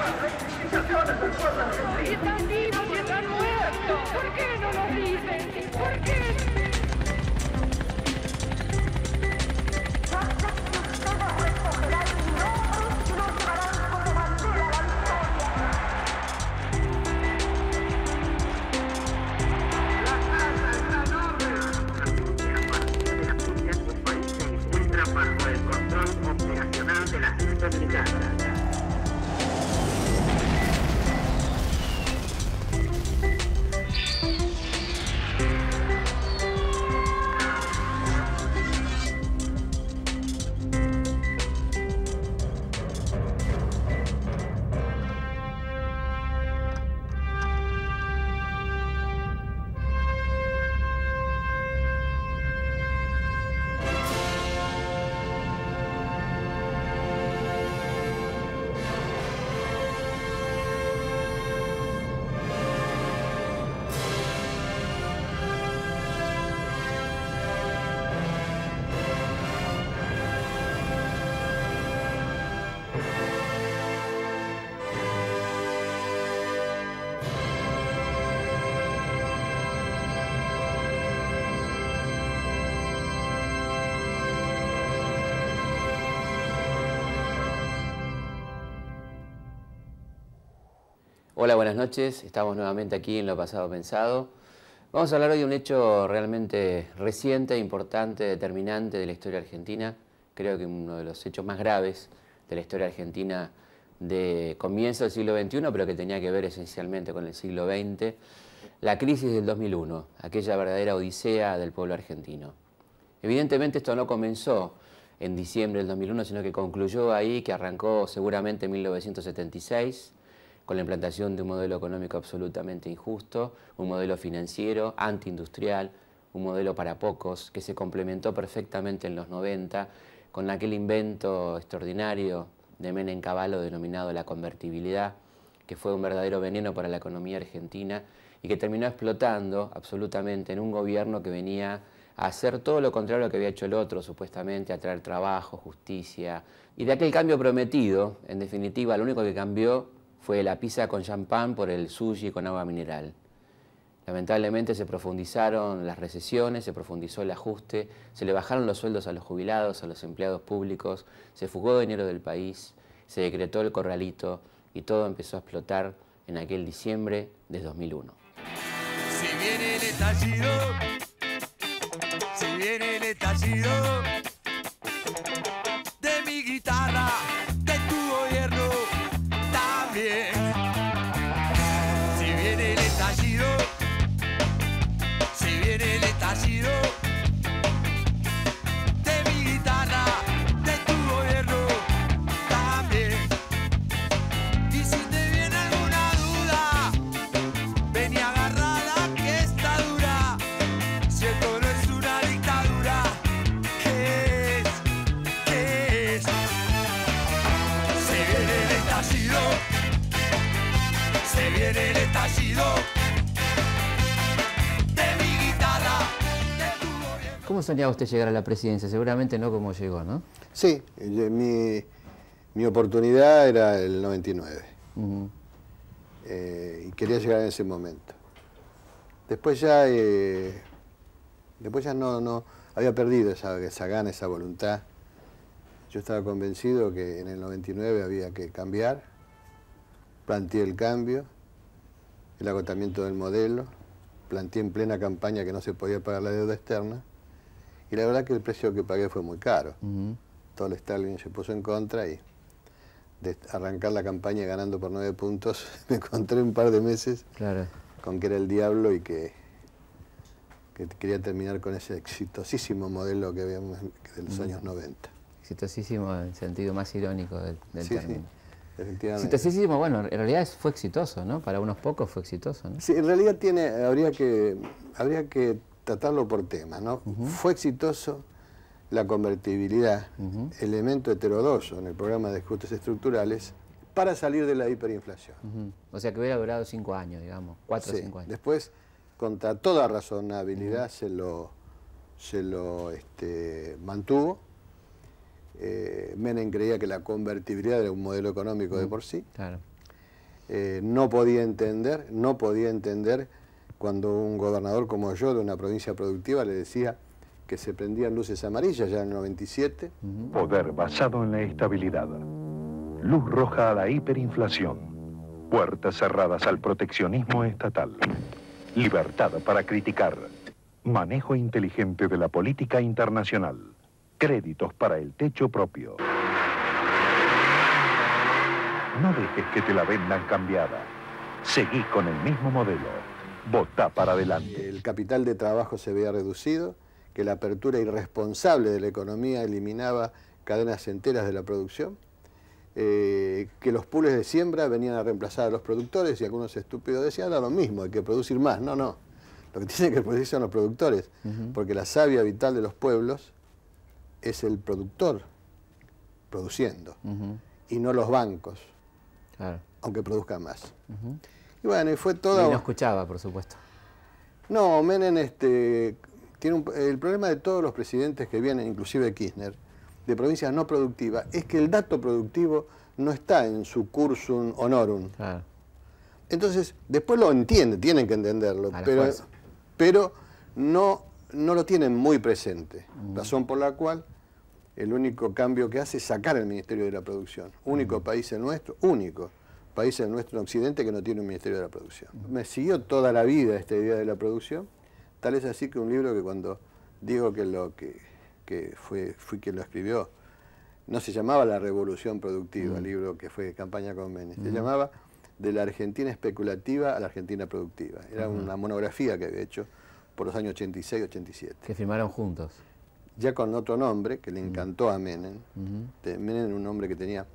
Y están vivos y están muertos. ¿Por qué no lo dicen? ¿Por qué? Hola, buenas noches. Estamos nuevamente aquí en Lo Pasado Pensado. Vamos a hablar hoy de un hecho realmente reciente, importante, determinante de la historia argentina. Creo que uno de los hechos más graves de la historia argentina de comienzo del siglo XXI, pero que tenía que ver esencialmente con el siglo XX. La crisis del 2001, aquella verdadera odisea del pueblo argentino. Evidentemente esto no comenzó en diciembre del 2001, sino que concluyó ahí, que arrancó seguramente en 1976, con la implantación de un modelo económico absolutamente injusto, un modelo financiero, antiindustrial, un modelo para pocos, que se complementó perfectamente en los 90 con aquel invento extraordinario de Menem Cavallo denominado la convertibilidad, que fue un verdadero veneno para la economía argentina y que terminó explotando absolutamente en un gobierno que venía a hacer todo lo contrario a lo que había hecho el otro, supuestamente, a traer trabajo, justicia. Y de aquel cambio prometido, en definitiva, lo único que cambió fue la pizza con champán por el sushi con agua mineral. Lamentablemente se profundizaron las recesiones, se profundizó el ajuste, se le bajaron los sueldos a los jubilados, a los empleados públicos, se fugó dinero del país, se decretó el corralito y todo empezó a explotar en aquel diciembre de 2001. Si viene el estallido, si viene el estallido de mi guitarra, de tu gobierno también. Si viene el estallido, si viene el estallido de mi guitarra, de tu gobierno también. Y si te viene alguna duda, ven y agarrala que está dura. Si esto no es una dictadura, ¿qué es? ¿Qué es? Se viene el estallido, se viene el estallido de mi guitarra, de tu gobierno. ¿Cómo soñaba usted llegar a la presidencia? Seguramente no como llegó, ¿no? Sí, mi oportunidad era el 99. Y quería llegar en ese momento. Después ya no había perdido esa gana, esa voluntad. Yo estaba convencido que en el 99 había que cambiar. Planteé el cambio, el agotamiento del modelo, planteé en plena campaña que no se podía pagar la deuda externa, y la verdad que el precio que pagué fue muy caro. Todo el Stalin se puso en contra y de arrancar la campaña ganando por 9 puntos, me encontré un par de meses con que era el diablo y que quería terminar con ese exitosísimo modelo que habíamos de los años 90. Exitosísimo en el sentido más irónico del término. Sí, efectivamente. Exitosísimo, bueno, en realidad fue exitoso, ¿no? Para unos pocos fue exitoso, ¿no? Sí, en realidad habría que tratarlo por temas, ¿no? Fue exitoso la convertibilidad, elemento heterodoxo en el programa de ajustes estructurales, para salir de la hiperinflación. O sea que hubiera durado 5 años, digamos, 4 o 5 años. Después, contra toda razonabilidad, se lo mantuvo. Menem creía que la convertibilidad era un modelo económico de por sí. no podía entender cuando un gobernador como yo de una provincia productiva le decía que se prendían luces amarillas ya en el 97. Poder basado en la estabilidad. Luz roja a la hiperinflación. Puertas cerradas al proteccionismo estatal. Libertad para criticar. Manejo inteligente de la política internacional. Créditos para el techo propio. No dejes que te la vendan cambiada. Seguí con el mismo modelo. Votá para adelante. El capital de trabajo se veía reducido, que la apertura irresponsable de la economía eliminaba cadenas enteras de la producción, que los pools de siembra venían a reemplazar a los productores y algunos estúpidos decían, ahora lo mismo, hay que producir más. No, no. Lo que tienen que producir son los productores, porque la savia vital de los pueblos es el productor produciendo, y no los bancos, Claro. aunque produzcan más. Y bueno, y fue todo... Y no escuchaba, por supuesto. No, Menem tiene el problema de todos los presidentes que vienen, inclusive Kirchner, de provincias no productivas, es que el dato productivo no está en su cursum honorum. Claro. Entonces, después lo entienden, tienen que entenderlo, A la pero fuerza. no lo tienen muy presente. Razón por la cual el único cambio que hace es sacar el Ministerio de la Producción. Único país el nuestro, único país el nuestro en Occidente que no tiene un Ministerio de la Producción. Me siguió toda la vida esta idea de la producción, tal es así que un libro que cuando digo que fui quien lo escribió, no se llamaba La Revolución Productiva, el libro que fue campaña con Menem, se llamaba De la Argentina especulativa a la Argentina productiva. Era una monografía que había hecho por los años 86-87. Que firmaron juntos. Ya con otro nombre que le encantó a Menem. Menem era un hombre que tenía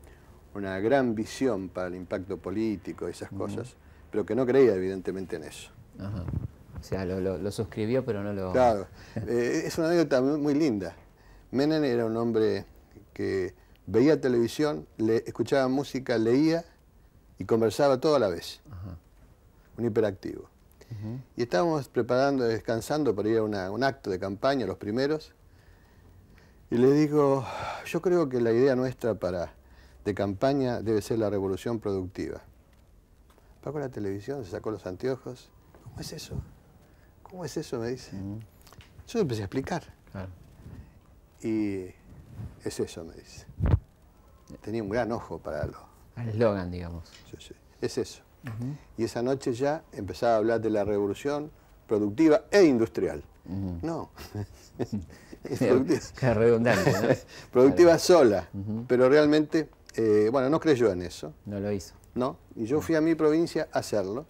una gran visión para el impacto político y esas cosas, pero que no creía evidentemente en eso. Ajá. O sea, lo suscribió, pero no lo... Claro, es una anécdota muy linda. Menem era un hombre que veía televisión, escuchaba música, leía y conversaba todo a la vez. Un hiperactivo. Y estábamos descansando para ir a un acto de campaña, los primeros, y le digo, yo creo que la idea nuestra de campaña debe ser la revolución productiva. Apagó la televisión, se sacó los anteojos. ¿Cómo es eso? ¿Cómo es eso? Me dice. Yo empecé a explicar. Claro. Y es eso, me dice. Tenía un gran ojo para Al eslogan, digamos. Sí, es eso. Y esa noche ya empezaba a hablar de la revolución productiva e industrial. No. Es productiva. Qué redundante, ¿no? Productiva Claro. sola. Pero realmente, bueno, no creyó en eso. No lo hizo. No. Y yo fui a mi provincia a hacerlo.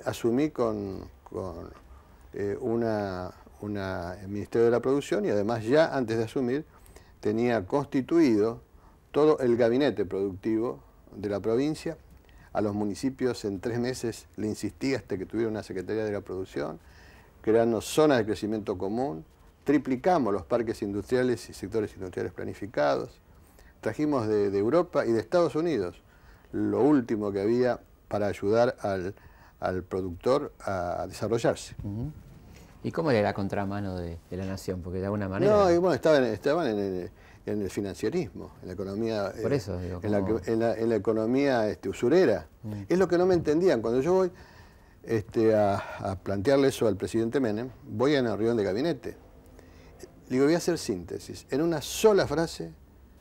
Asumí con el Ministerio de la Producción y además ya antes de asumir tenía constituido todo el gabinete productivo de la provincia. A los municipios en 3 meses le insistí hasta que tuviera una Secretaría de la Producción, creando zonas de crecimiento común, triplicamos los parques industriales y sectores industriales planificados, trajimos de Europa y de Estados Unidos lo último que había para ayudar al productor a desarrollarse. ¿Y cómo era la contramano de la nación? Porque de alguna manera... No, y bueno, estaban en el financierismo, en la economía, Por eso, digo, en la economía usurera. Es lo que no me entendían. Cuando yo voy a plantearle eso al presidente Menem, voy a una reunión de gabinete. Le digo, voy a hacer síntesis. En una sola frase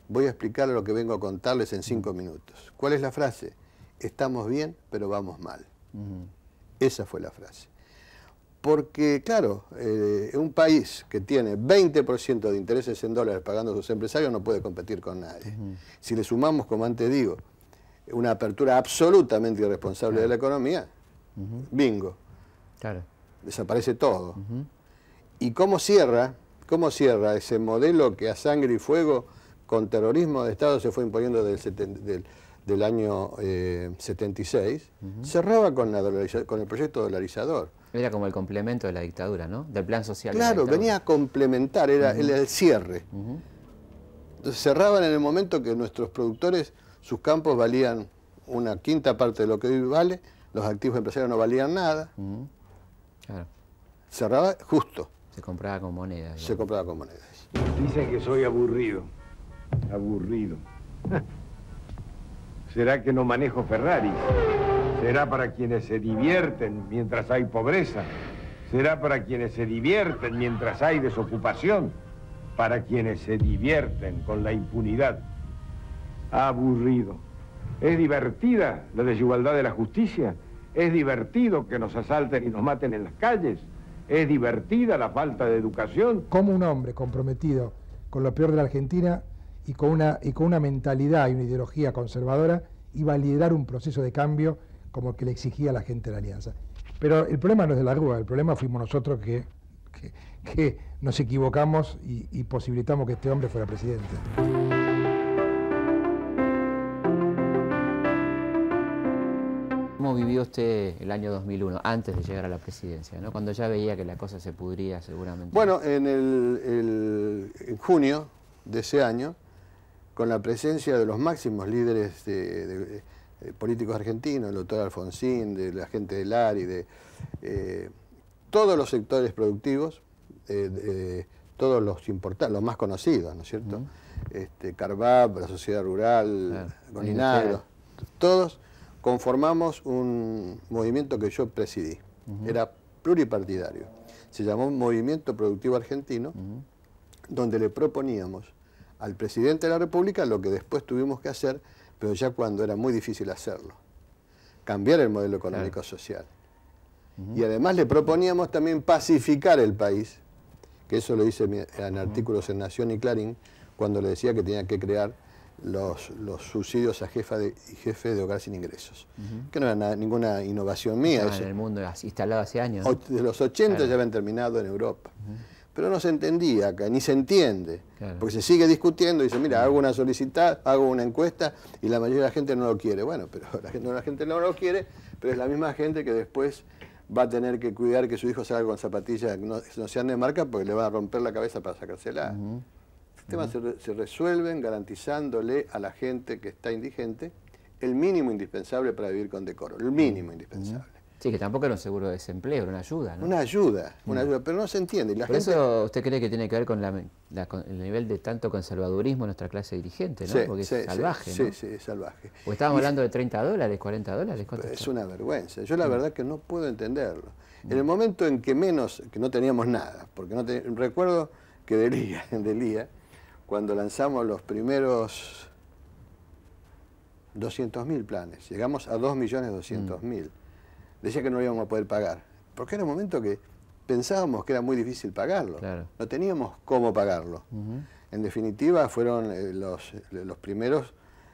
voy a explicar lo que vengo a contarles en 5 minutos. ¿Cuál es la frase? Estamos bien, pero vamos mal. Esa fue la frase. Porque, claro, un país que tiene 20% de intereses en dólares pagando a sus empresarios no puede competir con nadie. Si le sumamos, como antes digo, una apertura absolutamente irresponsable de la economía, bingo, desaparece todo. ¿Y cómo cierra ese modelo que a sangre y fuego con terrorismo de Estado se fue imponiendo del año 76? Cerraba con el proyecto dolarizador. Era como el complemento de la dictadura, ¿no? Del plan social. Claro, venía a complementar, era el cierre. Entonces cerraban en el momento que nuestros productores, sus campos valían una quinta parte de lo que hoy vale, los activos empresarios no valían nada. Claro. Cerraba justo. Se compraba con monedas. Se compraba con monedas. Dicen que soy aburrido. Aburrido. ¿Será que no manejo Ferrari? ¿Será para quienes se divierten mientras hay pobreza? ¿Será para quienes se divierten mientras hay desocupación? Para quienes se divierten con la impunidad. Aburrido. ¿Es divertida la desigualdad de la justicia? ¿Es divertido que nos asalten y nos maten en las calles? ¿Es divertida la falta de educación? Como un hombre comprometido con lo peor de la Argentina y con una mentalidad y una ideología conservadora iba a liderar un proceso de cambio como el que le exigía a la gente de la Alianza. Pero el problema no es de la Rúa, el problema fuimos nosotros que nos equivocamos y posibilitamos que este hombre fuera presidente. ¿Cómo vivió usted el año 2001, antes de llegar a la presidencia, ¿no? Cuando ya veía que la cosa se pudría seguramente? Bueno, en junio de ese año, con la presencia de los máximos líderes políticos argentinos, el doctor Alfonsín, de la gente del ARI, de todos los sectores productivos, todos los más conocidos, ¿no es cierto? Carvap, la Sociedad Rural, Golinagro, todos conformamos un movimiento que yo presidí. Era pluripartidario. Se llamó Movimiento Productivo Argentino, donde le proponíamos al presidente de la República lo que después tuvimos que hacer, pero ya cuando era muy difícil hacerlo. Cambiar el modelo económico-social. Y además le proponíamos también pacificar el país, que eso lo hice en artículos en Nación y Clarín, cuando le decía que tenía que crear los subsidios a jefe de hogar sin ingresos. Que no era ninguna innovación mía. En el mundo instalado hace años, ¿no? De los 80 ya habían terminado en Europa. Pero no se entendía acá, ni se entiende. Porque se sigue discutiendo y dice, mira, hago una solicitud, hago una encuesta y la mayoría de la gente no lo quiere. Bueno, pero la gente no lo quiere, pero es la misma gente que después va a tener que cuidar que su hijo salga con zapatillas que no sean de marca porque le va a romper la cabeza para sacársela. Los temas se resuelven garantizándole a la gente que está indigente el mínimo indispensable para vivir con decoro, el mínimo indispensable. Sí, que tampoco era un seguro de desempleo, era una ayuda, ¿no? Una ayuda, pero no se entiende. Por eso usted cree que tiene que ver con el nivel de tanto conservadurismo de nuestra clase dirigente, ¿no? Porque es salvaje, ¿no? Sí, es salvaje. Porque estábamos hablando de $30, $40, ¿cuánto es una vergüenza. Yo la verdad que no puedo entenderlo. En el momento en que no teníamos nada, porque recuerdo que Delía, cuando lanzamos los primeros 200.000 planes, llegamos a 2.200.000. Decía que no lo íbamos a poder pagar, porque era un momento que pensábamos que era muy difícil pagarlo. No teníamos cómo pagarlo. En definitiva, fueron los primeros,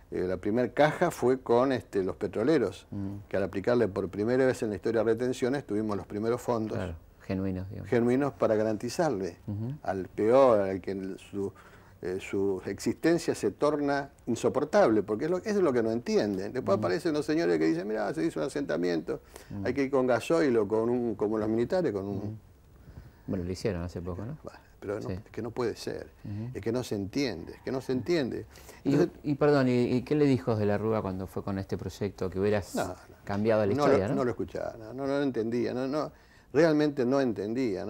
la primera caja fue con los petroleros, que al aplicarle por primera vez en la historia de retenciones tuvimos los primeros fondos. Genuinos, digamos. Genuinos para garantizarle al peor, al que su existencia se torna insoportable, porque eso es lo que no entienden. Después aparecen los señores que dicen, mira, se hizo un asentamiento, hay que ir con gasoil o como los militares, con un... Bueno, lo hicieron hace poco, ¿no? Pero no, es que no puede ser, es que no se entiende, Entonces, y perdón, ¿y qué le dijo de la Rúa cuando fue con este proyecto que hubieras cambiado la historia, ¿no? No lo escuchaba, no lo entendía, realmente no entendía.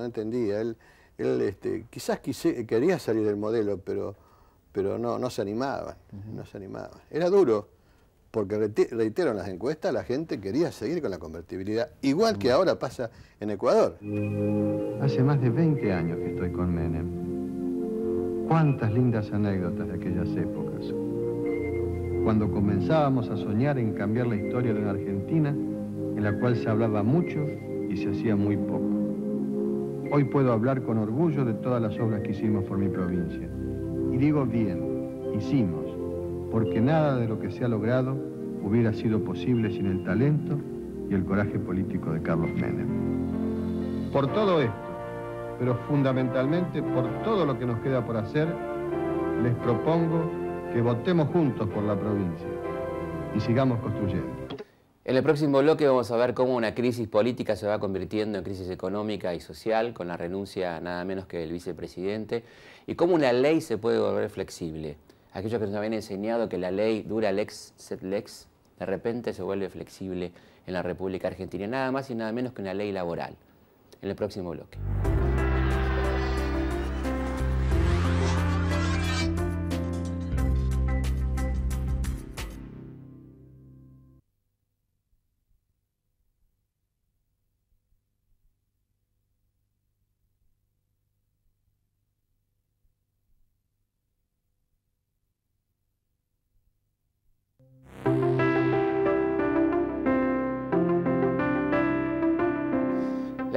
Él quizás quería salir del modelo, pero no se animaban, Era duro, porque reitero, en las encuestas la gente quería seguir con la convertibilidad, igual que ahora pasa en Ecuador. Hace más de 20 años que estoy con Menem. Cuántas lindas anécdotas de aquellas épocas. Cuando comenzábamos a soñar en cambiar la historia de una Argentina en la cual se hablaba mucho y se hacía muy poco. Hoy puedo hablar con orgullo de todas las obras que hicimos por mi provincia. Y digo bien, hicimos, porque nada de lo que se ha logrado hubiera sido posible sin el talento y el coraje político de Carlos Menem. Por todo esto, pero fundamentalmente por todo lo que nos queda por hacer, les propongo que votemos juntos por la provincia y sigamos construyendo. En el próximo bloque vamos a ver cómo una crisis política se va convirtiendo en crisis económica y social con la renuncia nada menos que del vicepresidente y cómo una ley se puede volver flexible. Aquellos que nos habían enseñado que la ley dura lex sed lex, de repente se vuelve flexible en la República Argentina, nada más y nada menos que una ley laboral. En el próximo bloque.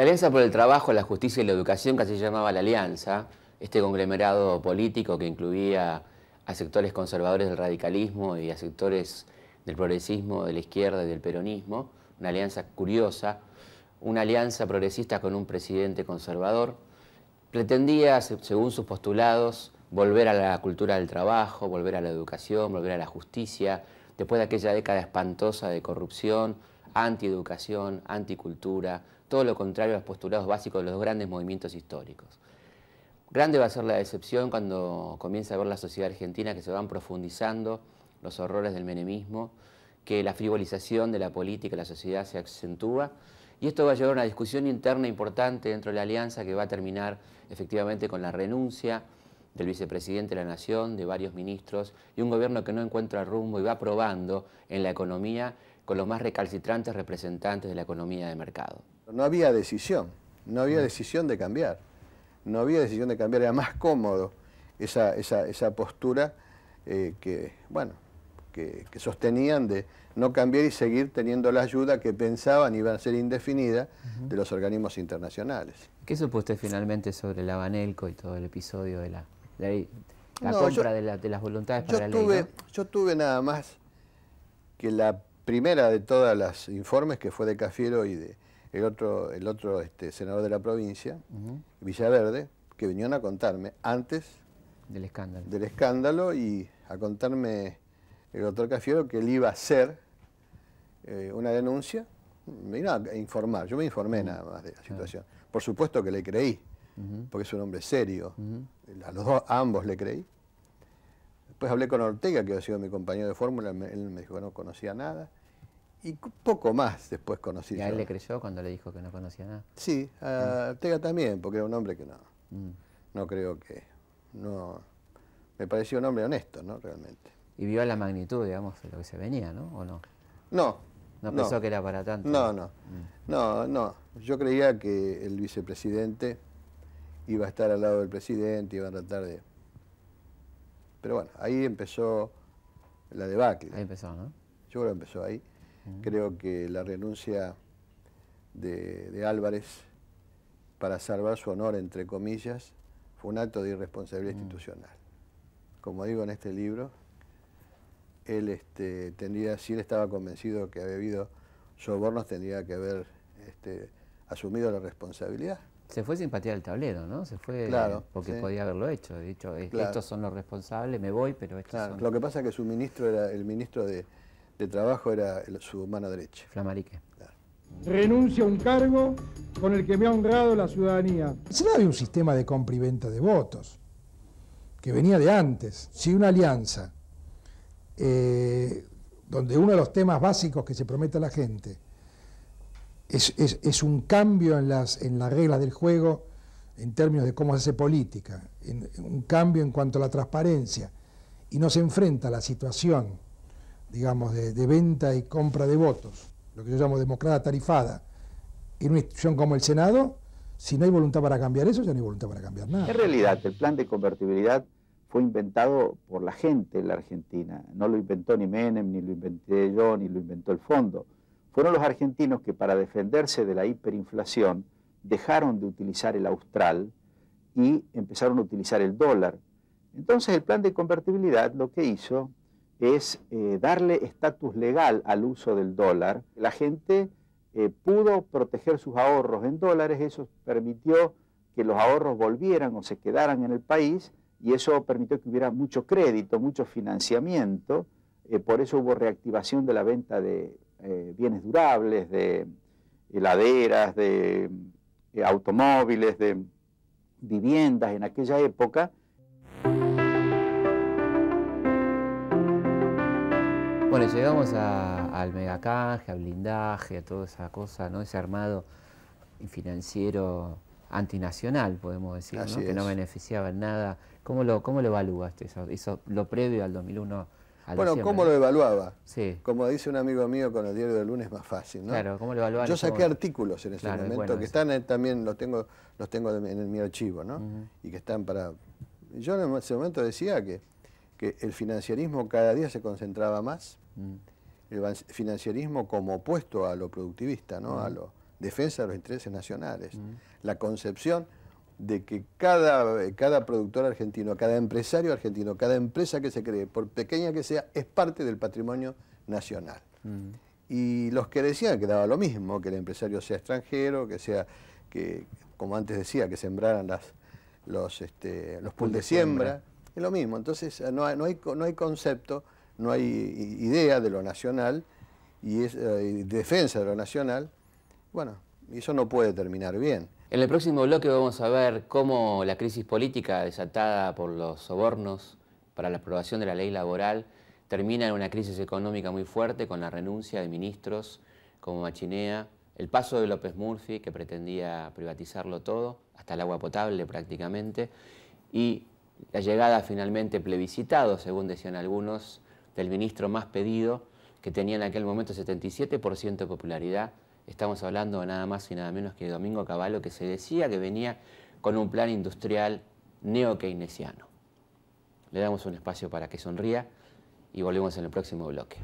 La Alianza por el Trabajo, la Justicia y la Educación, que así se llamaba la Alianza, este conglomerado político que incluía a sectores conservadores del radicalismo y a sectores del progresismo, de la izquierda y del peronismo, una alianza curiosa, una alianza progresista con un presidente conservador, pretendía, según sus postulados, volver a la cultura del trabajo, volver a la educación, volver a la justicia, después de aquella década espantosa de corrupción, antieducación, anticultura, todo lo contrario a los postulados básicos de los grandes movimientos históricos. Grande va a ser la decepción cuando comienza a ver la sociedad argentina que se van profundizando los horrores del menemismo, que la frivolización de la política y la sociedad se acentúa, y esto va a llevar a una discusión interna importante dentro de la alianza que va a terminar efectivamente con la renuncia del vicepresidente de la Nación, de varios ministros, y un gobierno que no encuentra rumbo y va probando en la economía con los más recalcitrantes representantes de la economía de mercado. No había decisión, no había decisión de cambiar. No había decisión de cambiar, era más cómodo esa postura que sostenían de no cambiar y seguir teniendo la ayuda que pensaban iba a ser indefinida de los organismos internacionales. ¿Qué supo usted finalmente sobre la Banelco y todo el episodio de la compra de las voluntades para la ley? ¿No? Yo tuve nada más que la primera de todas los informes, que fue de Cafiero y de el otro senador de la provincia, Villaverde, que vinieron a contarme antes del escándalo y a contarme el doctor Cafiero que él iba a hacer una denuncia, me iba a informar, yo me informé nada más de la situación. Por supuesto que le creí, porque es un hombre serio, a ambos le creí. Después hablé con Ortega, que había sido mi compañero de fórmula, él me dijo que no conocía nada. Y poco más después conocí. ¿Y a él le creyó cuando le dijo que no conocía nada? Sí, a Ortega también, porque era un hombre que no creo que... me pareció un hombre honesto, ¿no? Realmente. Y vio la magnitud, digamos, de lo que se venía, ¿no? ¿O no? No. ¿No pensó que era para tanto? No. Yo creía que el vicepresidente iba a estar al lado del presidente, iba a tratar de... Pero bueno, ahí empezó la debacle. Ahí empezó, ¿no? Yo creo que empezó ahí. Creo que la renuncia de Álvarez para salvar su honor, entre comillas, fue un acto de irresponsabilidad institucional. Como digo en este libro, él si él estaba convencido que había habido sobornos, tendría que haber asumido la responsabilidad. Se fue sin patear el tablero, ¿no? Se fue porque podía haberlo hecho. He dicho, estos son los responsables, me voy, pero estos son... Lo que pasa es que su ministro era el ministro de Trabajo, era su mano derecha. Flamarique. Claro. Renuncio a un cargo con el que me ha honrado la ciudadanía. No había un sistema de compra y venta de votos, que venía de antes. Si una alianza, donde uno de los temas básicos que se promete a la gente es un cambio en las reglas del juego en términos de cómo se hace política, un cambio en cuanto a la transparencia, y nos enfrenta a la situación, digamos, de venta y compra de votos, lo que yo llamo democracia tarifada, en una institución como el Senado, si no hay voluntad para cambiar eso, ya no hay voluntad para cambiar nada. En realidad, el plan de convertibilidad fue inventado por la gente en la Argentina. No lo inventó ni Menem, ni lo inventé yo, ni lo inventó el fondo. Fueron los argentinos que, para defenderse de la hiperinflación, dejaron de utilizar el austral y empezaron a utilizar el dólar. Entonces, el plan de convertibilidad lo que hizo es darle estatus legal al uso del dólar. La gente pudo proteger sus ahorros en dólares, eso permitió que los ahorros volvieran o se quedaran en el país, y eso permitió que hubiera mucho crédito, mucho financiamiento, por eso hubo reactivación de la venta de bienes durables, de heladeras, de automóviles, de viviendas en aquella época. Bueno, llegamos al megacanje, al blindaje, a toda esa cosa, ¿no? Ese armado financiero antinacional, podemos decir, ¿no? Que no beneficiaba en nada. ¿Cómo lo evaluaste eso, lo previo al 2001? Bueno, ¿cómo lo evaluaba? Sí. Como dice un amigo mío con el diario del lunes, más fácil, ¿no? Claro, ¿cómo lo evaluaban? Yo saqué artículos en ese momento que están también, los tengo en mi archivo, ¿no? Y que están para... Yo en ese momento decía que el financiarismo cada día se concentraba más, el financiarismo como opuesto a lo productivista, ¿no? A lo defensa de los intereses nacionales. La concepción de que cada productor argentino, cada empresario argentino, cada empresa que se cree, por pequeña que sea, es parte del patrimonio nacional. Y los que decían que daba lo mismo, que el empresario sea extranjero, que como antes decía, que sembraran los pools de siembra, es lo mismo. Entonces no hay concepto, no hay idea de lo nacional y defensa de lo nacional. Bueno, eso no puede terminar bien. En el próximo bloque vamos a ver cómo la crisis política desatada por los sobornos para la aprobación de la ley laboral termina en una crisis económica muy fuerte con la renuncia de ministros como Machinea, el paso de López Murphy, que pretendía privatizarlo todo, hasta el agua potable prácticamente, y la llegada finalmente plebiscitado, según decían algunos, del ministro más pedido, que tenía en aquel momento 77% de popularidad. Estamos hablando de nada más y nada menos que Domingo Cavallo, que se decía que venía con un plan industrial neo-keynesiano. Le damos un espacio para que sonría y volvemos en el próximo bloque.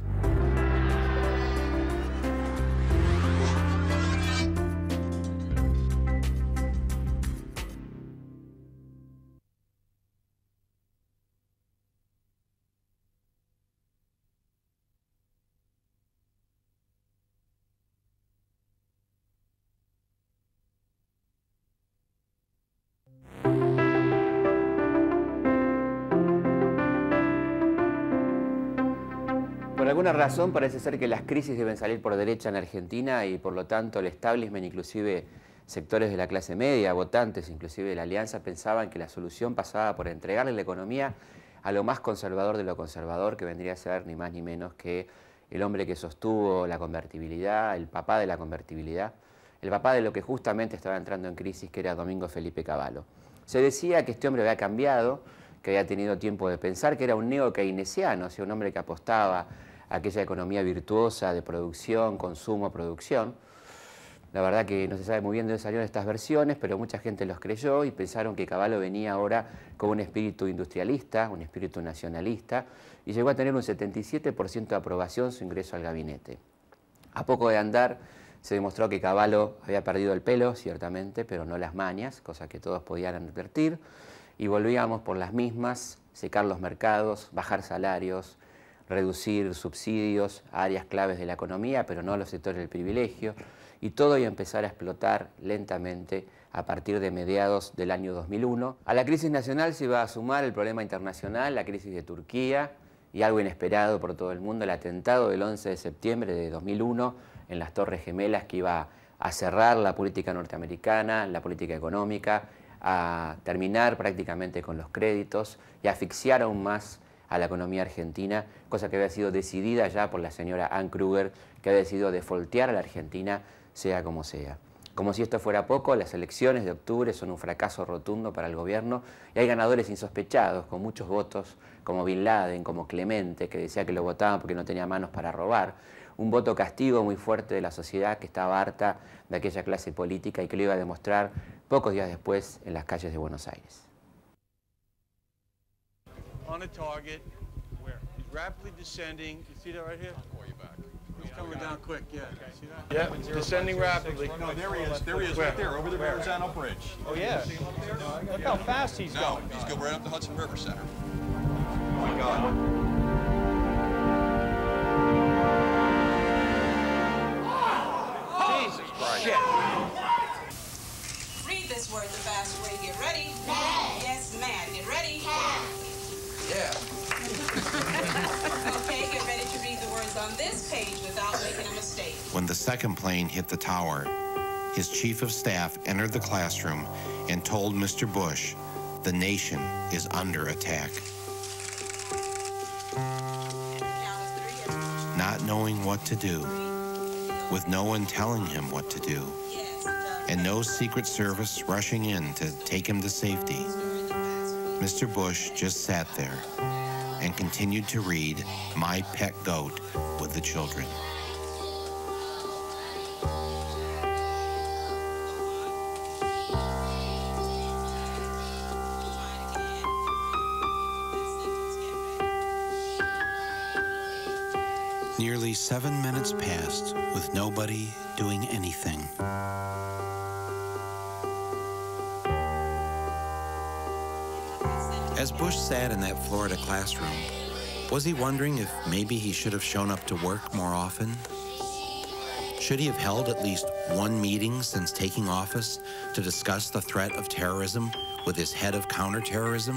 Por alguna razón parece ser que las crisis deben salir por derecha en Argentina y por lo tanto el establishment, inclusive sectores de la clase media, votantes inclusive de la Alianza, pensaban que la solución pasaba por entregarle la economía a lo más conservador de lo conservador, que vendría a ser ni más ni menos que el hombre que sostuvo la convertibilidad, el papá de la convertibilidad, el papá de lo que justamente estaba entrando en crisis, que era Domingo Felipe Cavallo. Se decía que este hombre había cambiado, que había tenido tiempo de pensar, que era un neo-keynesiano, o sea, un hombre que apostaba a aquella economía virtuosa de producción, consumo, producción. La verdad que no se sabe muy bien de dónde salieron estas versiones, pero mucha gente los creyó y pensaron que Cavallo venía ahora con un espíritu industrialista, un espíritu nacionalista, y llegó a tener un 77% de aprobación su ingreso al gabinete. A poco de andar se demostró que Cavallo había perdido el pelo, ciertamente, pero no las mañas, cosa que todos podían advertir, y volvíamos por las mismas, secar los mercados, bajar salarios, reducir subsidios a áreas claves de la economía, pero no a los sectores del privilegio, y todo iba a empezar a explotar lentamente a partir de mediados del año 2001. A la crisis nacional se iba a sumar el problema internacional, la crisis de Turquía, y algo inesperado por todo el mundo, el atentado del 11 de septiembre de 2001 en las Torres Gemelas, que iba a cerrar la política norteamericana, la política económica, a terminar prácticamente con los créditos y a asfixiar aún más a la economía argentina, cosa que había sido decidida ya por la señora Ann Kruger, que había decidido defoltear a la Argentina, sea como sea. Como si esto fuera poco, las elecciones de octubre son un fracaso rotundo para el gobierno y hay ganadores insospechados, con muchos votos, como Bin Laden, como Clemente, que decía que lo votaban porque no tenía manos para robar. Un voto castigo muy fuerte de la sociedad que estaba harta de aquella clase política y que lo iba a demostrar pocos días después en las calles de Buenos Aires. On a target, where? He's rapidly descending. You see that right here? I'll call you back. He's coming down quick, yeah. See that? Yeah, descending rapidly. No, there he is. There he is, right there, over the Verrazano Bridge. Oh, yeah. Look how fast he's going. No, he's going right up the Hudson River Center. Oh, my God. Jesus Christ. Read this word the fast way. Get ready. Mad. Yes, mad. Get ready. Mad. Yeah. Okay, get ready to read the words on this page without making a mistake. When the second plane hit the tower, his chief of staff entered the classroom and told Mr. Bush, the nation is under attack. Not knowing what to do, with no one telling him what to do, and no Secret Service rushing in to take him to safety, Mr. Bush just sat there and continued to read My Pet Goat with the children. Nearly 7 minutes passed with nobody doing anything. As Bush sat in that Florida classroom, was he wondering if maybe he should have shown up to work more often? Should he have held at least one meeting since taking office to discuss the threat of terrorism with his head of counterterrorism?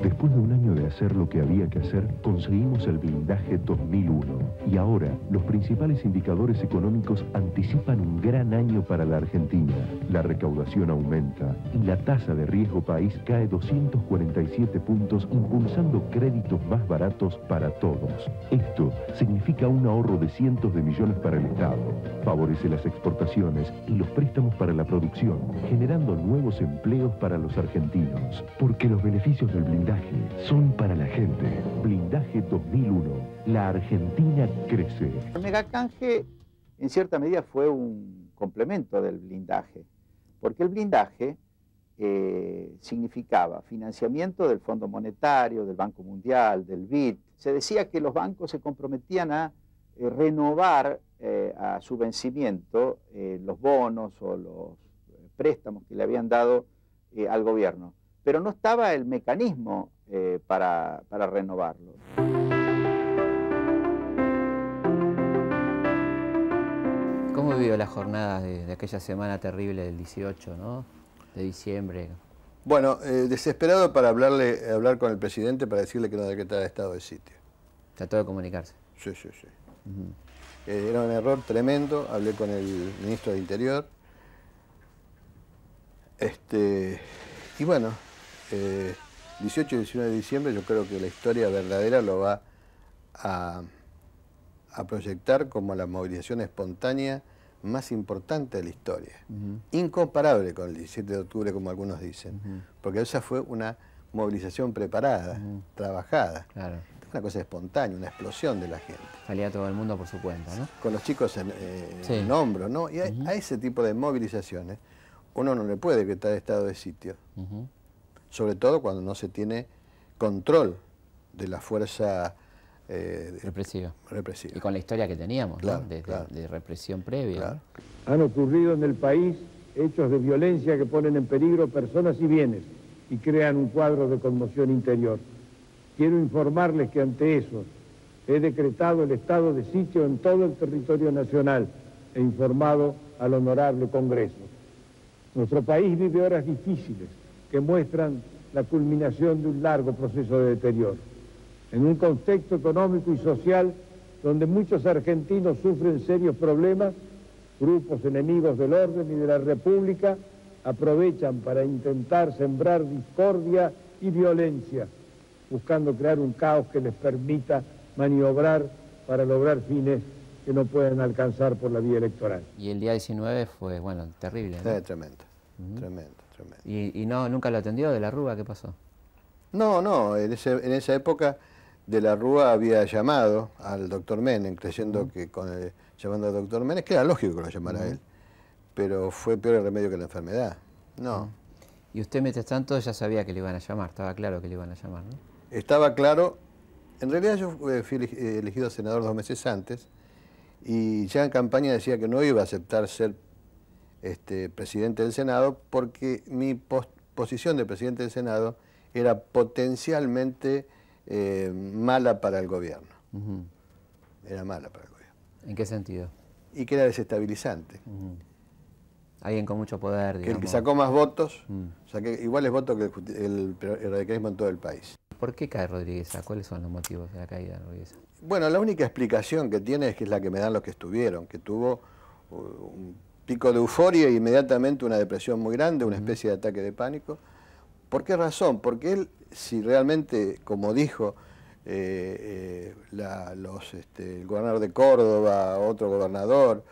Después de un año de hacer lo que había que hacer, conseguimos el blindaje 2001. Y ahora, los principales indicadores económicos anticipan un gran año para la Argentina. La recaudación aumenta y la tasa de riesgo país cae 247 puntos, impulsando créditos más baratos para todos. Esto significa un ahorro de cientos de millones para el Estado. Favorece las exportaciones y los préstamos para la producción, generando nuevos empleos para los argentinos. Porque los beneficios del blindaje son para la gente. Blindaje 2001. La Argentina crece. El megacanje, en cierta medida, fue un complemento del blindaje, porque el blindaje significaba financiamiento del Fondo Monetario, del Banco Mundial, del BID. Se decía que los bancos se comprometían a renovar a su vencimiento los bonos o los préstamos que le habían dado al gobierno. Pero no estaba el mecanismo para renovarlo. ¿Cómo vivió la jornada de aquella semana terrible del 18, ¿no? De diciembre? Bueno, desesperado para hablar con el presidente para decirle que no decretara estado de sitio. Trató de comunicarse. Sí. Era un error tremendo. Hablé con el ministro de Interior. Y bueno, 18 y 19 de diciembre yo creo que la historia verdadera lo va a proyectar como la movilización espontánea más importante de la historia. Incomparable con el 17 de octubre, como algunos dicen, porque esa fue una movilización preparada, trabajada. Claro. Una cosa espontánea, una explosión de la gente. Salía todo el mundo por su cuenta, ¿no? Con los chicos en hombros, ¿no? Y a ese tipo de movilizaciones uno no le puede decretar estado de sitio. Sobre todo cuando no se tiene control de la fuerza represiva. represiva. Y con la historia que teníamos, claro, ¿no? De represión previa. Claro. Han ocurrido en el país hechos de violencia que ponen en peligro personas y bienes y crean un cuadro de conmoción interior. Quiero informarles que ante eso he decretado el estado de sitio en todo el territorio nacional e informado al honorable Congreso. Nuestro país vive horas difíciles que muestran la culminación de un largo proceso de deterioro. En un contexto económico y social donde muchos argentinos sufren serios problemas, grupos enemigos del orden y de la República aprovechan para intentar sembrar discordia y violencia, buscando crear un caos que les permita maniobrar para lograr fines que no pueden alcanzar por la vía electoral. Y el día 19 fue, bueno, terrible, ¿no? Tremendo. ¿Y no, nunca lo atendió de la Rúa? ¿Qué pasó? No, en esa época de la Rúa había llamado al doctor Menem, creyendo que llamando al doctor Menem, que era lógico que lo llamara a él, pero fue peor el remedio que la enfermedad. No. Y usted, mientras tanto, ya sabía que le iban a llamar, estaba claro que le iban a llamar, ¿no? Estaba claro. En realidad yo fui elegido senador 2 meses antes y ya en campaña decía que no iba a aceptar ser presidente del Senado porque mi posición de presidente del Senado era potencialmente mala para el gobierno. Era mala para el gobierno. ¿En qué sentido? Y que era desestabilizante. Alguien con mucho poder, digamos. Que el que sacó más votos, saqué iguales votos que el radicalismo en todo el país. ¿Por qué cae Rodríguez? ¿Cuáles son los motivos de la caída de Rodríguez? Bueno, la única explicación que tiene es que es la que me dan los que estuvieron, que tuvo un pico de euforia e inmediatamente una depresión muy grande, una especie de ataque de pánico. ¿Por qué razón? Porque él, si realmente, como dijo el gobernador de Córdoba, otro gobernador,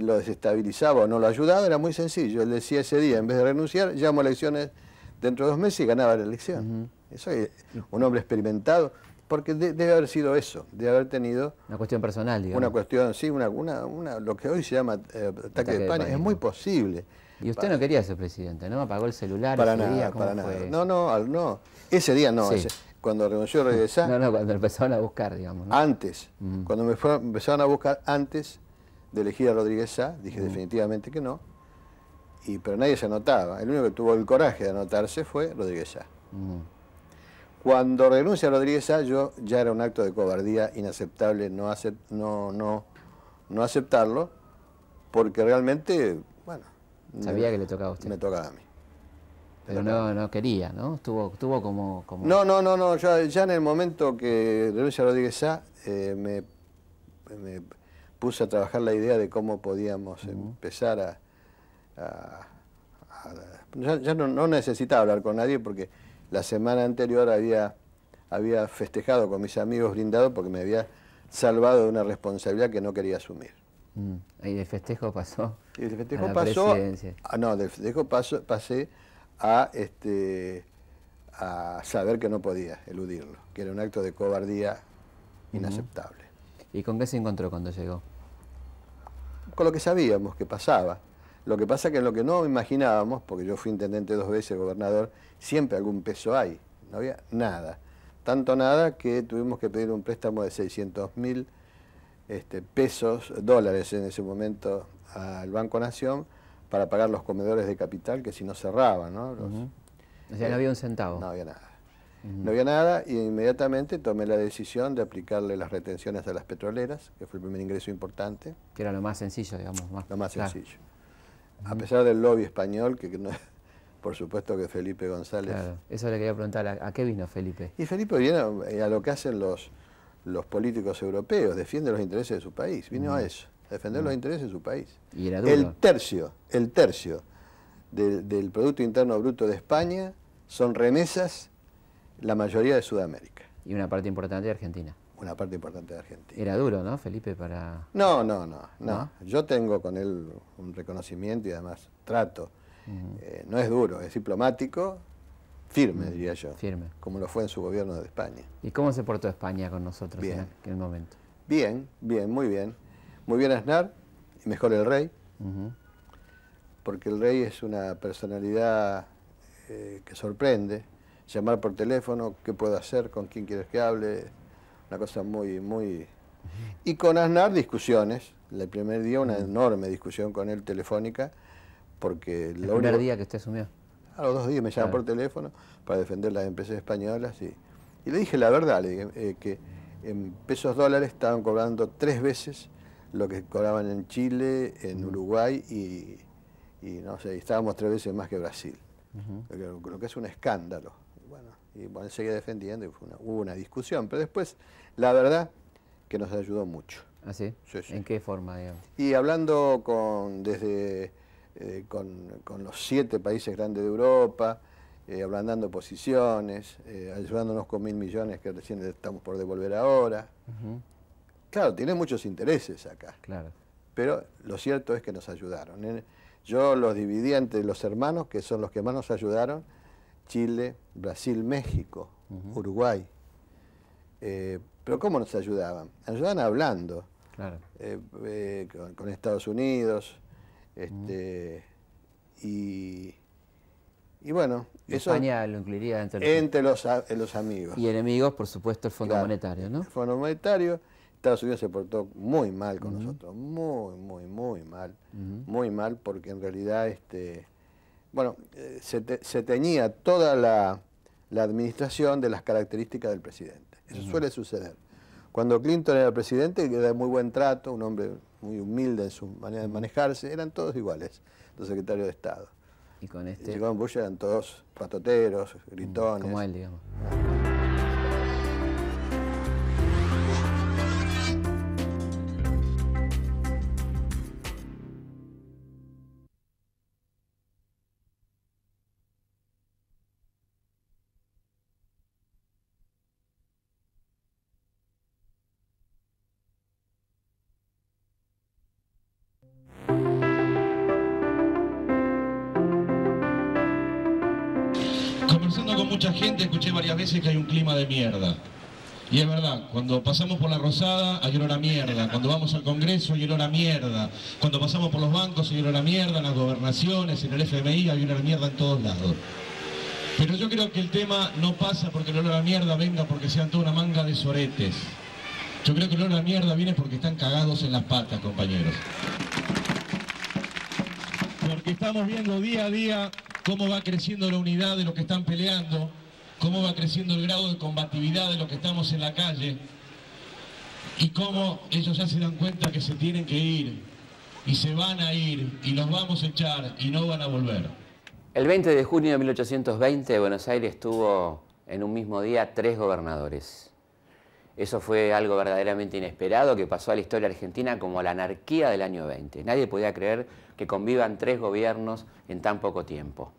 lo desestabilizaba o no lo ayudaba, era muy sencillo. Él decía ese día, en vez de renunciar, llamo a elecciones dentro de 2 meses y ganaba la elección. Eso es un hombre experimentado, porque debe haber sido eso, debe haber tenido... Una cuestión personal, digamos. Una cuestión, sí, lo que hoy se llama ataque de pánico. Es muy posible. Y usted no quería ser presidente, ¿no? Apagó el celular para ese nada, día, ¿cómo para fue? nada. No. Ese día no. Sí. Cuando renunció Rodríguez Sá. No, cuando empezaron a buscar, digamos, ¿no? Antes. Cuando empezaron a buscar antes de elegir a Rodríguez Sá, dije definitivamente que no. Pero nadie se anotaba. El único que tuvo el coraje de anotarse fue Rodríguez Sá. Cuando renuncia a Rodríguez Sá, ya era un acto de cobardía inaceptable no aceptarlo, porque realmente, bueno... Sabía que le tocaba a usted. Me tocaba a mí. Pero no quería, ¿no? Estuvo como... No, ya en el momento que renuncia a Rodríguez Sá, me puse a trabajar la idea de cómo podíamos empezar ya no necesitaba hablar con nadie, porque la semana anterior había festejado con mis amigos blindados porque me había salvado de una responsabilidad que no quería asumir. Y de festejo pasó y de festejo a la pasó presidencia. Del festejo pasé a saber que no podía eludirlo, que era un acto de cobardía inaceptable. ¿Y con qué se encontró cuando llegó? Con lo que sabíamos que pasaba. Lo que pasa que en lo que no imaginábamos, porque yo fui intendente 2 veces, gobernador, siempre algún peso hay, no había nada. Tanto nada que tuvimos que pedir un préstamo de 600.000 dólares en ese momento al Banco Nación para pagar los comedores de capital, que si no cerraban, ¿no? O sea, no había un centavo. No había nada. No había nada, y inmediatamente tomé la decisión de aplicarle las retenciones a las petroleras, que fue el primer ingreso importante. Que era lo más sencillo, digamos. Lo más sencillo. A pesar del lobby español, que no, por supuesto que Felipe González... Claro, eso le quería preguntar, ¿a qué vino Felipe? Y Felipe viene a lo que hacen los políticos europeos, defiende los intereses de su país, vino a eso, a defender los intereses de su país. Y era duro. El tercio del Producto Interno Bruto de España son remesas, la mayoría de Sudamérica. Y una parte importante de Argentina. Una parte importante de Argentina. Era duro, ¿no, Felipe, para...? No. Yo tengo con él un reconocimiento y además trato. No es duro, es diplomático, firme, diría yo. Firme. Como lo fue en su gobierno de España. ¿Y cómo se portó España con nosotros en aquel momento? Bien, muy bien. Muy bien Aznar, y mejor el rey. Porque el rey es una personalidad que sorprende. Llamar por teléfono, ¿qué puedo hacer? ¿Con quién quieres que hable? Una cosa muy... Y con Aznar discusiones. El primer día una enorme discusión con él telefónica, porque... ¿El primer día que usted asumió? A los 2 días me llaman por teléfono para defender las empresas españolas y le dije la verdad, le dije que en pesos dólares estaban cobrando 3 veces lo que cobraban en Chile, en Uruguay y no sé, estábamos 3 veces más que Brasil. Lo que es un escándalo. Y bueno, seguía defendiendo y hubo una discusión, pero después, la verdad, que nos ayudó mucho. ¿Ah, sí? Sí. ¿En qué forma, digamos? Y hablando con los 7 países grandes de Europa, ablandando posiciones, ayudándonos con 1.000 millones que recién estamos por devolver ahora. Claro, tiene muchos intereses acá. Claro. Pero lo cierto es que nos ayudaron. Yo los dividí entre los hermanos, que son los que más nos ayudaron: Chile, Brasil, México, Uruguay. Pero ¿cómo nos ayudaban? Nos ayudaban hablando. Claro. Con Estados Unidos. Y bueno, eso... España lo incluiría entre los amigos. Y enemigos, por supuesto, el Fondo Monetario, ¿no? El Fondo Monetario. Estados Unidos se portó muy mal con nosotros. Muy mal. Muy mal, porque en realidad... Bueno, se teñía toda la administración de las características del presidente. Eso suele suceder. Cuando Clinton era presidente, que era de muy buen trato, un hombre muy humilde en su manera de manejarse, eran todos iguales, los secretarios de Estado. Y con con Bush eran todos patoteros, gritones. Como él, digamos. Conversando con mucha gente, escuché varias veces que hay un clima de mierda. Y es verdad, cuando pasamos por la Rosada hay olor a mierda, cuando vamos al Congreso hay olor a mierda, cuando pasamos por los bancos hay olor a mierda, en las gobernaciones, en el FMI hay olor a mierda en todos lados. Pero yo creo que el tema no pasa porque el olor a mierda venga porque sean toda una manga de soretes. Yo creo que el olor a mierda viene porque están cagados en las patas, compañeros. Porque estamos viendo día a día cómo va creciendo la unidad de los que están peleando, cómo va creciendo el grado de combatividad de los que estamos en la calle y cómo ellos ya se dan cuenta que se tienen que ir y se van a ir y los vamos a echar y no van a volver. El 20 de junio de 1820, Buenos Aires tuvo en un mismo día 3 gobernadores. Eso fue algo verdaderamente inesperado que pasó a la historia argentina como la anarquía del año 20. Nadie podía creer que convivan 3 gobiernos en tan poco tiempo.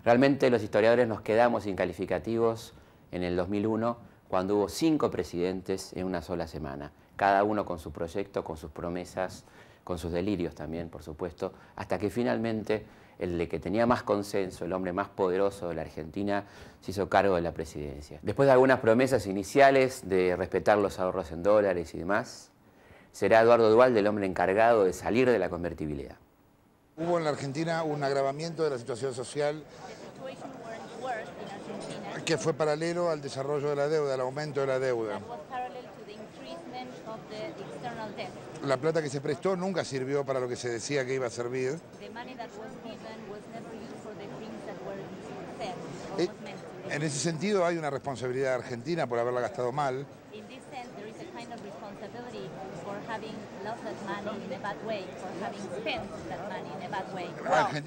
Realmente los historiadores nos quedamos sin calificativos en el 2001 cuando hubo 5 presidentes en una sola semana, cada uno con su proyecto, con sus promesas, con sus delirios también, por supuesto, hasta que finalmente el de que tenía más consenso, el hombre más poderoso de la Argentina, se hizo cargo de la presidencia. Después de algunas promesas iniciales de respetar los ahorros en dólares y demás, será Eduardo Duhalde el hombre encargado de salir de la convertibilidad. Hubo en la Argentina un agravamiento de la situación social que fue paralelo al desarrollo de la deuda, al aumento de la deuda. La plata que se prestó nunca sirvió para lo que se decía que iba a servir. En ese sentido hay una responsabilidad argentina por haberla gastado mal.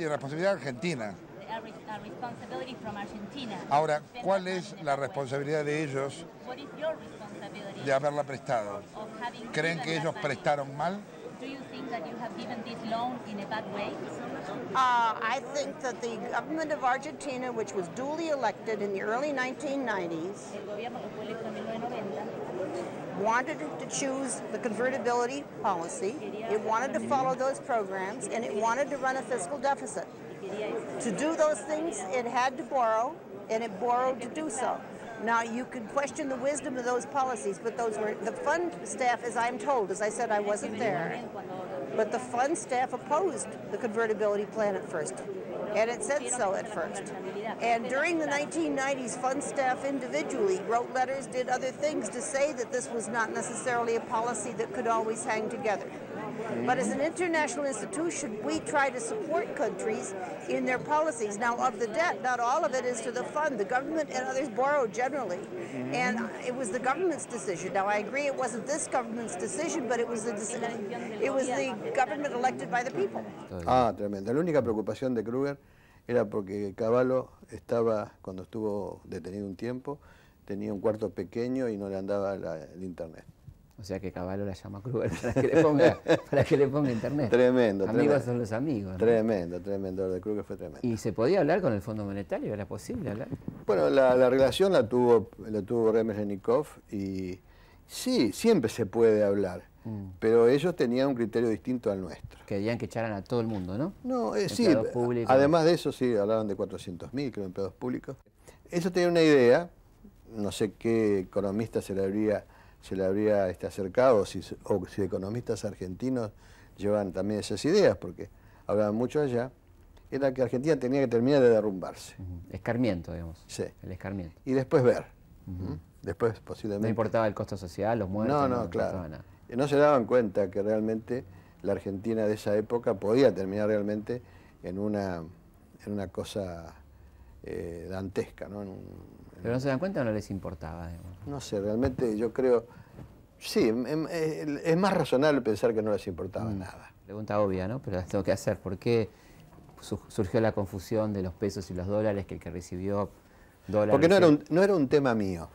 Responsabilidad argentina. Ahora, ¿cuál es la responsabilidad de ellos de haberla prestado? ¿Creen que ellos prestaron mal? I think that the government of Argentina, which was duly elected in the early 1990s, wanted to choose the convertibility policy, it wanted to follow those programs, and it wanted to run a fiscal deficit. To do those things, it had to borrow, and it borrowed to do so. Now, you can question the wisdom of those policies, but those were the fund staff, as I'm told, as I said, I wasn't there, but the fund staff opposed the convertibility plan at first, and it said so at first. And during the 1990s, fund staff individually wrote letters, did other things to say that this was not necessarily a policy that could always hang together. But as an international institution, we try to support countries in their policies. Now, of the debt, not all of it is to the fund. The government and others borrow generally. And it was the government's decision. Now, I agree it wasn't this government's decision, but it was the government elected by the people. Ah, tremendo. La única preocupación de Kruger era porque Cavallo estaba, cuando estuvo detenido un tiempo, tenía un cuarto pequeño y no le andaba el internet. O sea que Cavallo la llama a Kruger para que le ponga internet. Tremendo. Amigos son los amigos, ¿no? Tremendo. Lo de Kruger fue tremendo. ¿Y se podía hablar con el Fondo Monetario? ¿Era posible hablar? Bueno, la relación la tuvo Remesenikov y sí, siempre se puede hablar. Pero ellos tenían un criterio distinto al nuestro. Querían que echaran a todo el mundo, ¿no? No, sí. Además de eso, sí, hablaban de 400.000, creo, empleados públicos. Eso tenía una idea, no sé qué economista se le habría acercado, o si economistas argentinos llevan también esas ideas, porque hablaban mucho allá, era que Argentina tenía que terminar de derrumbarse. Escarmiento, digamos. Sí. El escarmiento. Y después ver. Después posiblemente... No importaba el costo social, los muertos. No, claro. Nada. No se daban cuenta que realmente la Argentina de esa época podía terminar realmente en una cosa dantesca, ¿no? ¿Pero no se dan cuenta o no les importaba? Digamos? No sé, realmente yo creo... Sí, es más razonable pensar que no les importaba nada. Pregunta obvia, ¿no? Pero la tengo que hacer. ¿Por qué surgió la confusión de los pesos y los dólares, que el que recibió dólares... Porque no era un tema mío.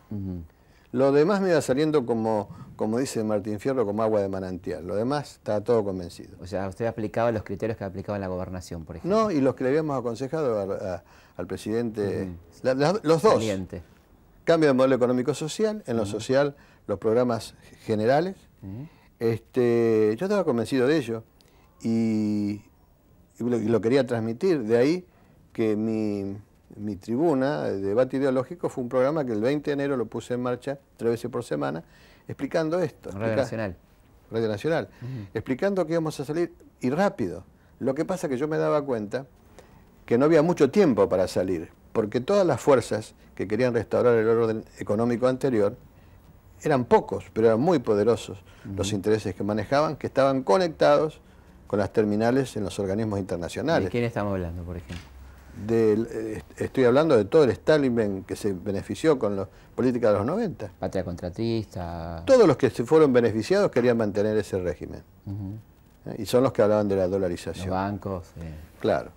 Lo demás me iba saliendo como dice Martín Fierro, como agua de manantial. Lo demás estaba todo convencido. O sea, usted aplicaba los criterios que aplicaba en la gobernación, por ejemplo. No, y los que le habíamos aconsejado al presidente, los dos. Saliente. Cambio de modelo económico-social, en lo social los programas generales. Yo estaba convencido de ello y lo quería transmitir. De ahí que mi tribuna de debate ideológico fue un programa que el 20 de enero lo puse en marcha 3 veces por semana, explicando esto. Radio Nacional. Radio Nacional. Explicando que íbamos a salir y rápido. Lo que pasa es que yo me daba cuenta que no había mucho tiempo para salir, porque todas las fuerzas que querían restaurar el orden económico anterior eran pocos, pero eran muy poderosos los intereses que manejaban, que estaban conectados con las terminales en los organismos internacionales. ¿De quién estamos hablando, por ejemplo? Estoy hablando de todo el establishment que se benefició con la política de los 90. Patria contratista. Todos los que se fueron beneficiados querían mantener ese régimen. Y son los que hablaban de la dolarización. Los bancos. Claro.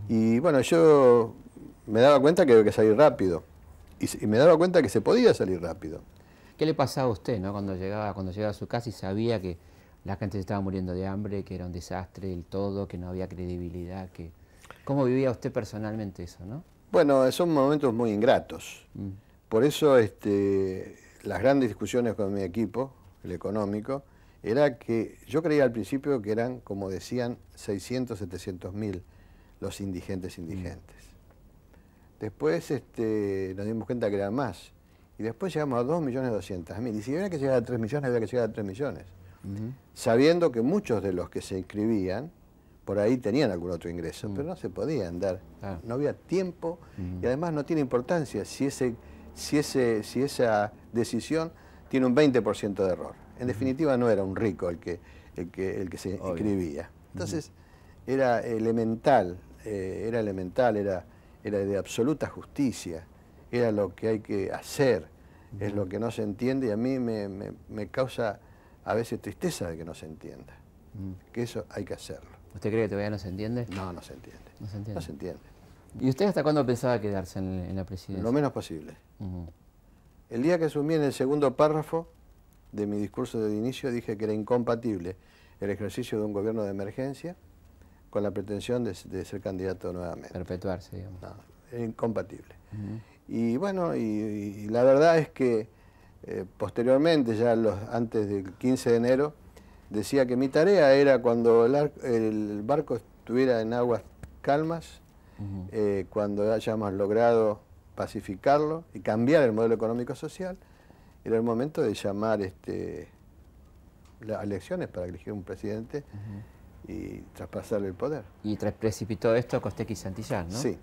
Y bueno, yo me daba cuenta que había que salir rápido. Y me daba cuenta que se podía salir rápido. ¿Qué le pasaba a usted, ¿no? cuando llegaba a su casa y sabía que la gente se estaba muriendo de hambre, que era un desastre el todo, que no había credibilidad? ¿Cómo vivía usted personalmente eso, no? Bueno, son momentos muy ingratos. Por eso las grandes discusiones con mi equipo, el económico, era que yo creía al principio que eran, como decían, 600, 700 mil los indigentes. Después nos dimos cuenta que eran más. Y después llegamos a 2.200.000. Y si había que llegar a 3 millones, había que llegar a 3 millones. Sabiendo que muchos de los que se inscribían, por ahí tenían algún otro ingreso, pero no se podían dar. No había tiempo y además no tiene importancia si esa decisión tiene un 20% de error. En definitiva no era un rico el que se inscribía. Entonces era elemental, era de absoluta justicia, era lo que hay que hacer, es lo que no se entiende y a mí me causa a veces tristeza de que no se entienda, que eso hay que hacerlo. ¿Usted cree que todavía no se entiende? No, no se entiende. No se entiende. No se entiende. ¿Y usted hasta cuándo pensaba quedarse en la presidencia? Lo menos posible. El día que asumí, en el segundo párrafo de mi discurso de inicio, dije que era incompatible el ejercicio de un gobierno de emergencia con la pretensión de ser candidato nuevamente. Perpetuarse, digamos. No, era incompatible. Y bueno, y la verdad es que posteriormente, ya antes del 15 de enero, decía que mi tarea era cuando el barco estuviera en aguas calmas, cuando hayamos logrado pacificarlo y cambiar el modelo económico-social, era el momento de llamar las elecciones para elegir un presidente y traspasarle el poder. ¿Y precipitó esto Costecchi y Santillán, no? Sí.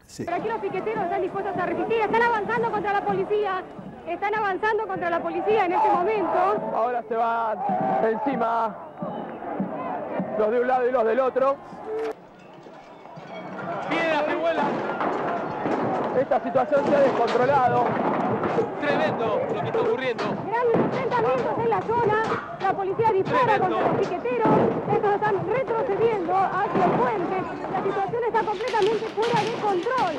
Sí. Pero aquí los piqueteros están dispuestos a resistir, están avanzando contra la policía. Están avanzando contra la policía en este momento. Ahora se van encima los de un lado y los del otro. ¡Piedras que vuelan! Esta situación se ha descontrolado. Tremendo lo que está ocurriendo. Grandes enfrentamientos en la zona. La policía dispara contra los piqueteros. Estos están retrocediendo hacia el puente. La situación está completamente fuera de control.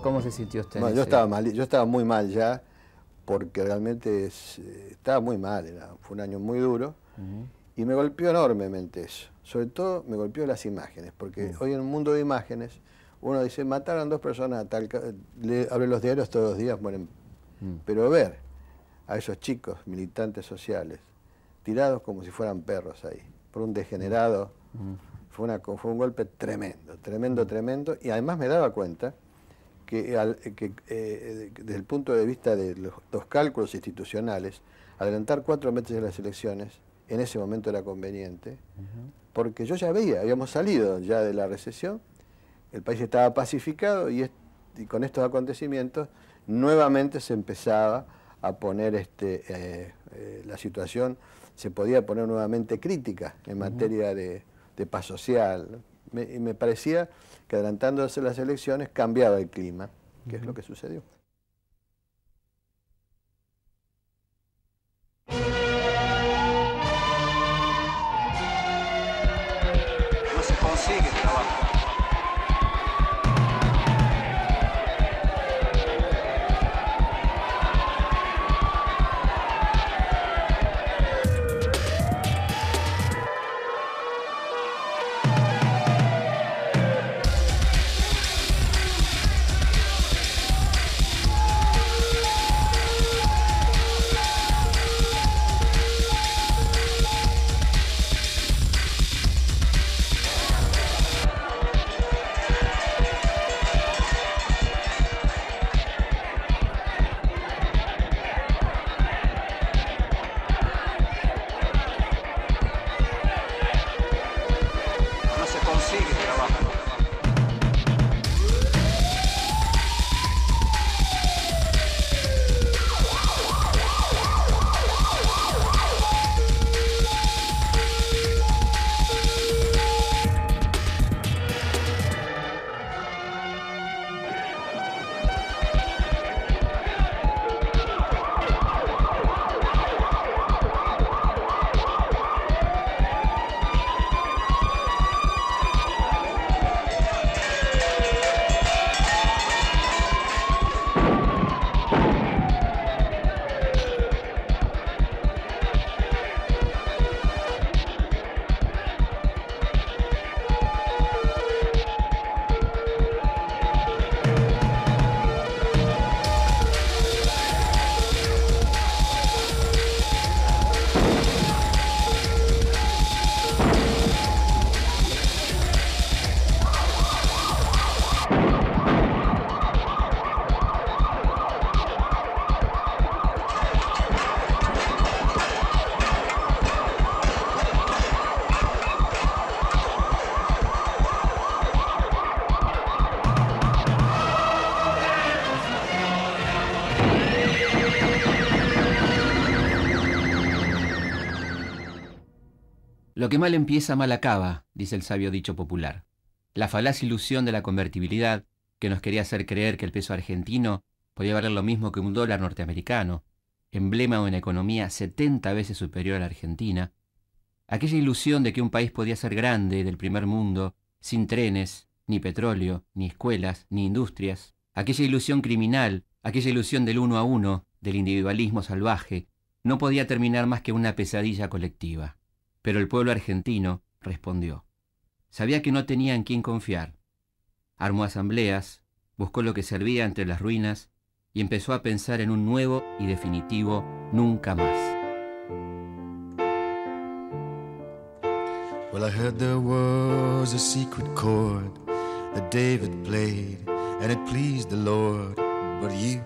¿Cómo se sintió usted? No, yo estaba muy mal ya, porque realmente estaba muy mal, fue un año muy duro, Y me golpeó enormemente eso. Sobre todo me golpeó las imágenes, porque hoy en un mundo de imágenes, uno dice, mataron 2 personas, abre los diarios todos los días, mueren. Pero ver a esos chicos, militantes sociales, tirados como si fueran perros ahí, por un degenerado, fue un golpe tremendo, tremendo, y además me daba cuenta que, desde el punto de vista de los cálculos institucionales, adelantar 4 meses de las elecciones, en ese momento era conveniente, porque yo ya habíamos salido ya de la recesión, el país estaba pacificado y con estos acontecimientos nuevamente se empezaba a poner la situación, se podía poner nuevamente crítica en materia de paz social. Y me parecía que adelantándose las elecciones cambiaba el clima, que es lo que sucedió. No se consigue trabajo. Lo que mal empieza, mal acaba, dice el sabio dicho popular. La falaz ilusión de la convertibilidad, que nos quería hacer creer que el peso argentino podía valer lo mismo que un dólar norteamericano, emblema de una economía 70 veces superior a la Argentina, aquella ilusión de que un país podía ser grande, del primer mundo, sin trenes, ni petróleo, ni escuelas, ni industrias, aquella ilusión criminal, aquella ilusión del 1 a 1, del individualismo salvaje, no podía terminar más que una pesadilla colectiva. Pero el pueblo argentino respondió. Sabía que no tenía en quién confiar. Armó asambleas, buscó lo que servía entre las ruinas y empezó a pensar en un nuevo y definitivo nunca más. Well, I heard there was a secret chord that David played, and it pleased the Lord. But you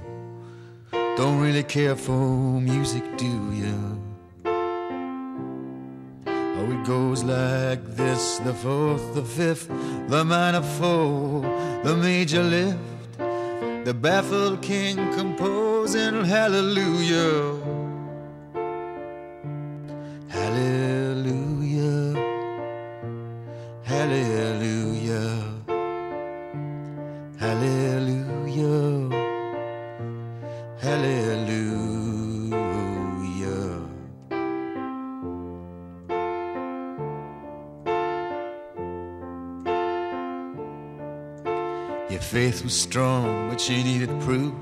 don't really care for music, do you? Oh, it goes like this: the fourth, the fifth, the minor fall, the major lift, the baffled king composing hallelujah, hallelujah, hallelujah, hallelujah, hallelujah. Your faith was strong, but you needed proof.